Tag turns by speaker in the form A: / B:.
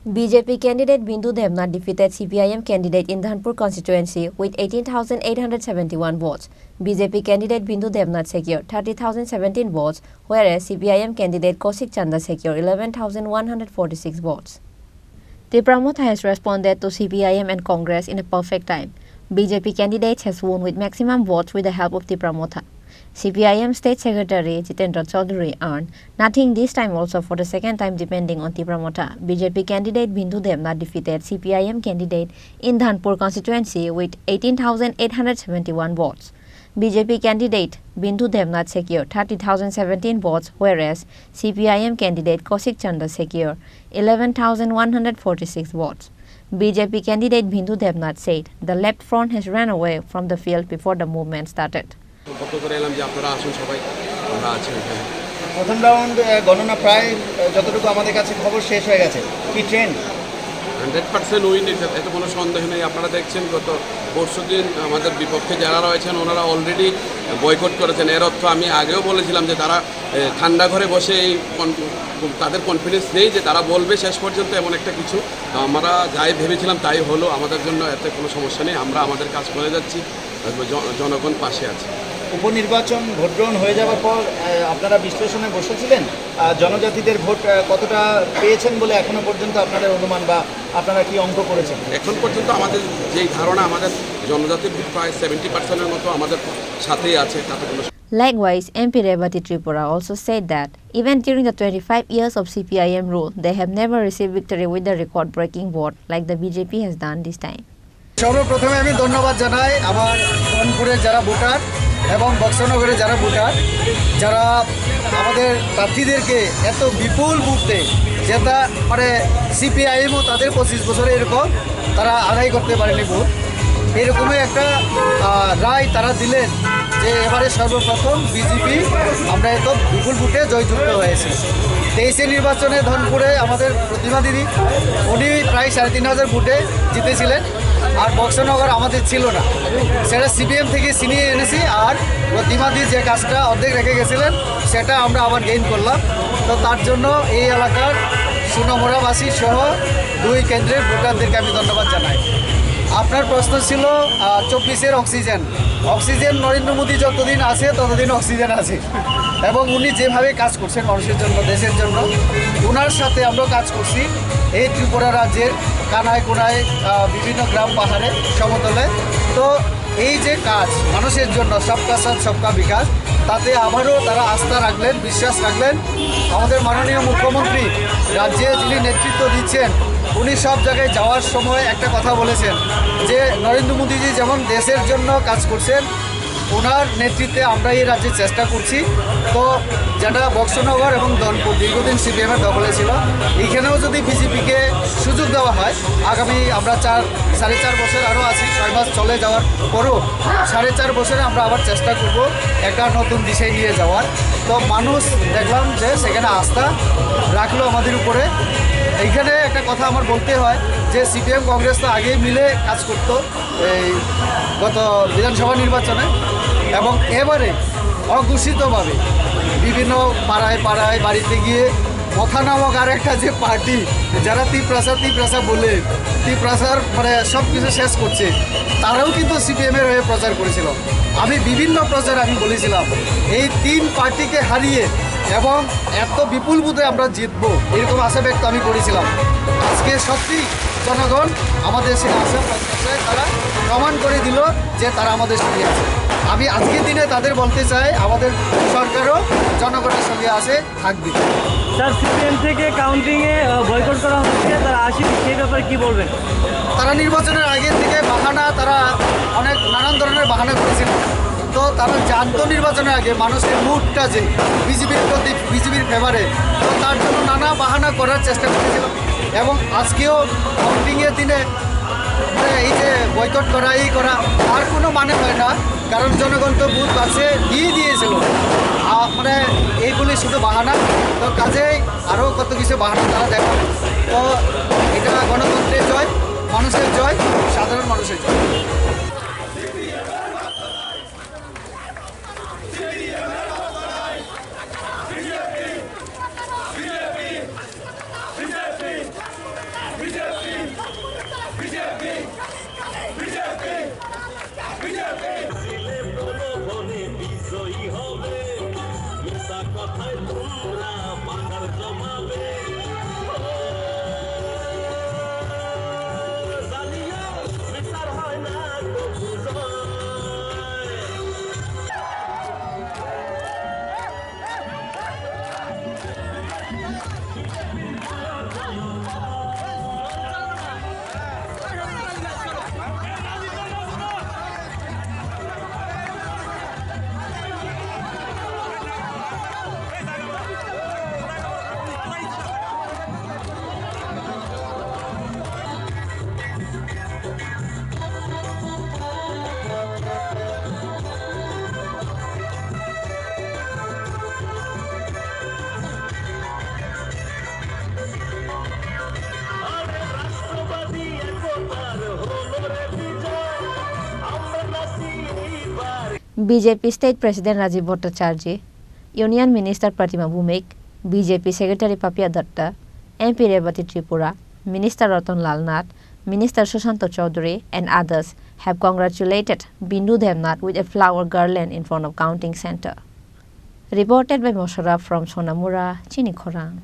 A: BJP candidate Bindu Devnath defeated CPIM candidate in Dhanpur constituency with 18,871 votes. BJP candidate Bindu Devnath secured 30,017 votes, whereas CPIM candidate Kaushik Chanda secured 11,146 votes. Tipramotha has responded to CPIM and Congress in a perfect time. BJP candidate has won with maximum votes with the help of Tipramotha. CPIM State Secretary Jitendra Chaudhary earned nothing this time also for the second time depending on Tipramotha. BJP candidate Bindu Devnath defeated CPIM candidate in Dhanpur constituency with 18,871 votes. BJP candidate Bindu Devnath secured 30,017 votes, whereas CPIM candidate Kaushik Chanda secured 11,146 votes. BJP candidate Bindu Devnath said the left front has run away from the field before the movement started.
B: প্রথম round গণনা প্রায় যতটুকু আমাদের কাছে খবর শেষ হয়ে গেছে কি ট্রেন্ড
C: 100% উইন, এতে কোনো সন্দেহ নেই। আপনারা দেখছেন গত পরশুদিন আমাদের বিপক্ষে যারা রয়েছেন ওনারা অলরেডি বয়কট করেছেন। এর অর্থ আমি আগেও বলেছিলাম যে তারা ঠান্ডা ঘরে বসে তাদের কনফিডেন্স নেই যে তারা বলবে শেষ পর্যন্ত এমন একটা কিছু। আমরা যাই ভেবেছিলাম তাই হলো, আমাদের জন্য এতে কোনো সমস্যা নেই, আমরা আমাদের কাজ করে যাচ্ছি, জনগণ পাশে আছে।
B: উপনির্বাচন ভোট গ্রহণ হয়ে যাওয়ার পর আপনারা বিশ্লেষণে বসেছিলেন, জনজাতিদের ভোট কতটা পেয়েছেন বলে এখনো পর্যন্ত আপনাদের অনুমান বা আপনারা কি অঙ্ক করেছেন?
C: এখন পর্যন্ত আমাদের যেই ধারণা, আমাদের জনজাতির প্রায় 70%-এর মতো আমাদের সাথেই আছে, তাতে কোনো।
A: Likewise, MP Revati Tripura also said that even during the 25 years of CPIM rule, they have never received victory with the record-breaking vote like the BJP has done this time.
B: সর্বপ্রথমে আমি ধন্যবাদ জানাই আমার রংপুরের যারা ভোটার এবং বক্সনগরের যারা voter, যারা আমাদের প্রার্থীদেরকে এত বিপুল ভোটে যেটা মানে সিপিআইএমও তাদের 25 বছরে এরকম তারা আদায় করতে পারেনি ভোট, এরকমই একটা রায় তারা দিলেন যে এবারে সর্বপ্রথম বিজেপি আমরা এত বিপুল ভোটে জয়যুক্ত হয়েছি। 23 নির্বাচনে ধনপুরে আমাদের প্রতিমা দিদি উনি প্রায় 3,500 ভোটে জিতেছিলেন, আর বক্সনগর আমাদের ছিল না, সেটা সিপিএম থেকে ছিনিয়ে এনেছি। আর প্রতিমাদি যে কাজটা অর্ধেক রেখে গেছিলেন সেটা আমরা আবার গেইন করলাম। তো তার জন্য এই এলাকার সুনমরাবাসী সহ 2 কেন্দ্রের ভোটারদেরকে আমি ধন্যবাদ জানাই। আপনার প্রশ্ন ছিল 24-এর অক্সিজেন নরেন্দ্র মোদী যতদিন আছে ততদিন অক্সিজেন আছে, এবং উনি যেভাবে কাজ করছেন মানুষের জন্য, দেশের জন্য, ওনার সাথে আমরা কাজ করছি এই ত্রিপুরা রাজ্যের কানায় কোনায়, বিভিন্ন গ্রাম পাহাড়ে, সমতলে। তো এই যে কাজ মানুষের জন্য সবকা সাথ সবকা বিকাশ, তাতে আবারও তারা আস্থা রাখলেন, বিশ্বাস রাখলেন। আমাদের মাননীয় মুখ্যমন্ত্রী রাজ্যে যিনি নেতৃত্ব দিচ্ছেন উনি সব জায়গায় যাওয়ার সময় একটা কথা বলেছেন যে নরেন্দ্র মোদীজি যেমন দেশের জন্য কাজ করছেন, ওনার নেতৃত্বে আমরা এই রাজ্যে চেষ্টা করছি। তো যেটা বক্সনগর এবং ধনপুর দীর্ঘদিন সিপিএমের দখলে ছিল, এইখানেও যদি বিজেপিকে সুযোগ দেওয়া হয়, আগামী আমরা 4.5 বছর আরও আছি, 6 মাস চলে যাওয়ার পরও 4.5 বছরে আমরা আবার চেষ্টা করব একটা নতুন দিশায় নিয়ে যাওয়ার। তো মানুষ দেখলাম যে সেখানে আস্থা রাখলো আমাদের উপরে। এইখানে একটা কথা আমার বলতে হয় যে সিপিএম কংগ্রেস তো আগেই মিলে কাজ করতো এই গত বিধানসভা নির্বাচনে, এবং এবারে অঘোষিতভাবে বিভিন্ন পাড়ায় পাড়ায় বাড়িতে গিয়ে মথা নামক আর একটা যে পার্টি যারা তীব্রাসা বলে তীব্রাসার মানে সব কিছু শেষ করছে, তারাও কিন্তু সিপিএমের হয়ে প্রচার করেছিল। আমি বিভিন্ন প্রচার আমি বলেছিলাম এই 3 পার্টিকে হারিয়ে এবং এত বিপুল ভোটে আমরা জিতবো, এরকম আশা ব্যক্ত আমি করেছিলাম। আজকে সত্যি জনগণ আমাদের সেই আশা প্রত্যাশায় তারা প্রমাণ করে দিল যে তারা আমাদের সঙ্গে আছে। আমি আজকের দিনে তাদের বলতে চাই আমাদের সরকারও জনগণের সঙ্গে আছে, থাকবে।
D: স্যার, সিপিএম থেকে কাউন্টিংয়ে বয়কট করা হচ্ছে, তারা আসেনি, সেই ব্যাপারে কী বলবেন?
B: তারা নির্বাচনের আগে থেকে বাহানা, তারা অনেক নানান ধরনের বাহানা করেছিল। তো তারা জানতো নির্বাচনের আগে মানুষের মুডটা যে বিজেপির প্রতি, বিজেপির ফেভারে, তো তার জন্য নানা বাহানা করার চেষ্টা করেছিল। এবং আজকেও কাউন্টিংয়ের দিনে এই যে বয়কট করা, এই করা, আর কোনো মানে হয় না, কারণ জনগণ তো বুথ বাক্সে দিয়ে দিয়েছিল। মানে এইগুলি শুধু বাহানা, তো কাজেই আরও কত কিছু বাহানা তারা দেখাবে। তো এটা গণতন্ত্রের জয়, মানুষের জয়, সাধারণ মানুষের জয়।
A: BJP State President Rajiv Bhattacharya, Union Minister Pratima Bhumik, BJP Secretary Papia Datta, MP Revati Tripura, Minister Ratan Lal Nath, Minister Sushanta Chaudhary and others have congratulated Bindu Devnath with a flower garland in front of counting center. Reported by Mosharraf from Sonamura, Chinikhorang.